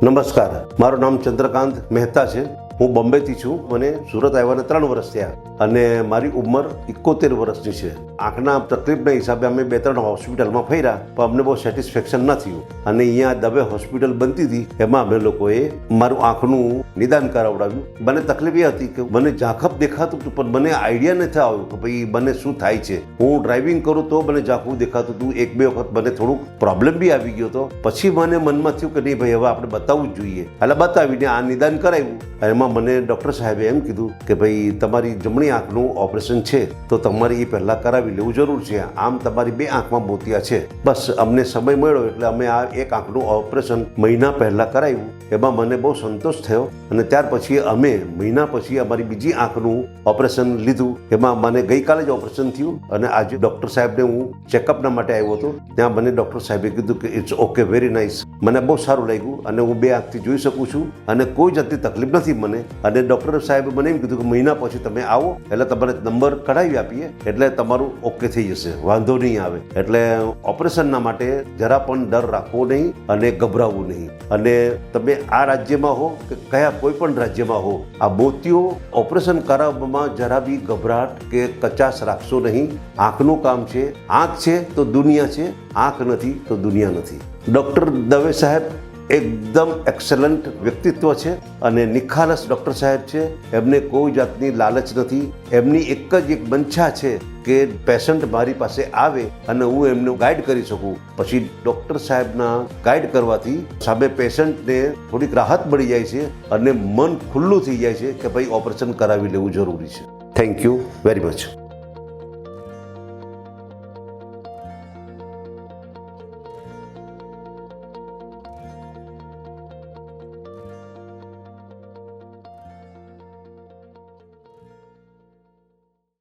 નમસ્કાર, મારું નામ ચંદ્રકાંત મહેતા છે. હું બોમ્બેથી છું. મને સુરત આવ્યાને 3 વર્ષ થયા અને મારી ઉંમર 71 વર્ષની છે. આંખના તકલીફના હિસાબે અમે 2-3 હોસ્પિટલમાં ફર્યા, પણ અમને બહુ સેટિસ્ફેક્શન ન થયું. અને અહીંયા દવે હોસ્પિટલ બનતી હતી, એમાં અમે લોકોએ મારું આંખનું નિદાન કરાવડાવ્યું. મને તકલીફ એ હતી કે મને ઝાંખપ દેખાતું હતું, પણ મને આઈડિયા નથી આવ્યો કે ભાઈ મને શું થાય છે. હું ડ્રાઇવિંગ કરું તો મને ઝાંખું દેખાતું હતું. 1-2 વખત મને થોડુંક પ્રોબ્લેમ બી આવી ગયો હતો. પછી મને મનમાં થયું કે નહીં ભાઈ, હવે આપણે બતાવવું જ જોઈએ. એટલે બતાવીને આ નિદાન કરાવ્યું. એમાં મને ડૉક્ટર સાહેબે એમ કીધું કે ભાઈ તમારી જમણી આંખનું ઓપરેશન છે તો તમારે એ પહેલાં કરાવી લેવું જરૂર છે. આમ તમારી 2 આંખમાં મોતિયા છે. બસ અમને સમય મળ્યો એટલે અમે આ 1 આંખનું ઓપરેશન મહિના પહેલાં કરાવ્યું. એમાં મને બહુ સંતોષ થયો અને ત્યાર પછી અમે મહિના પછી અમારી બીજી આંખનું ઓપરેશન લીધું. એમાં મને ગઈકાલે જ ઓપરેશન થયું અને આજે ડૉક્ટર સાહેબને હું ચેકઅપના માટે આવ્યો હતો. ત્યાં મને ડૉક્ટર સાહેબે કીધું કે ઇટ્સ ઓકે, વેરી નાઇસ. મને બહુ સારું લાગ્યું અને હું 2 આંખથી જોઈ શકું છું અને કોઈ જાતની તકલીફ નથી મને. અને ડૉક્ટર સાહેબે મને એમ કીધું કે મહિના પછી તમે આવો એટલે તમારે નંબર કઢાવી આપીએ એટલે તમારું ઓકે થઈ જશે, વાંધો નહીં આવે. એટલે ઓપરેશનના માટે જરા પણ ડર રાખવો નહીં અને ગભરાવવું નહીં. અને તમે આ રાજ્યમાં હો કે કયા કોઈ પણ રાજ્યમાં હો, આ મોતિયો ઓપરેશન કરાવવામાં જરા બી ગભરાટ કે કચાશ રાખશો નહીં. આંખનું કામ છે. આંખ છે તો દુનિયા છે, આંખ નથી તો દુનિયા નથી. ડૉક્ટર દવે સાહેબ એકદમ એક્સલન્ટ વ્યક્તિત્વ છે અને નિખાલસ ડૉક્ટર સાહેબ છે. એમને કોઈ જાતની લાલચ નથી. એમની એક જ એક મંશા છે કે પેશન્ટ મારી પાસે આવે અને હું એમને ગાઈડ કરી શકું. પછી ડૉક્ટર સાહેબના ગાઈડ કરવાથી સામે પેશન્ટને થોડીક રાહત મળી જાય છે અને મન ખુલ્લું થઈ જાય છે કે ભાઈ ઓપરેશન કરાવી લેવું જરૂરી છે. Thank you very much.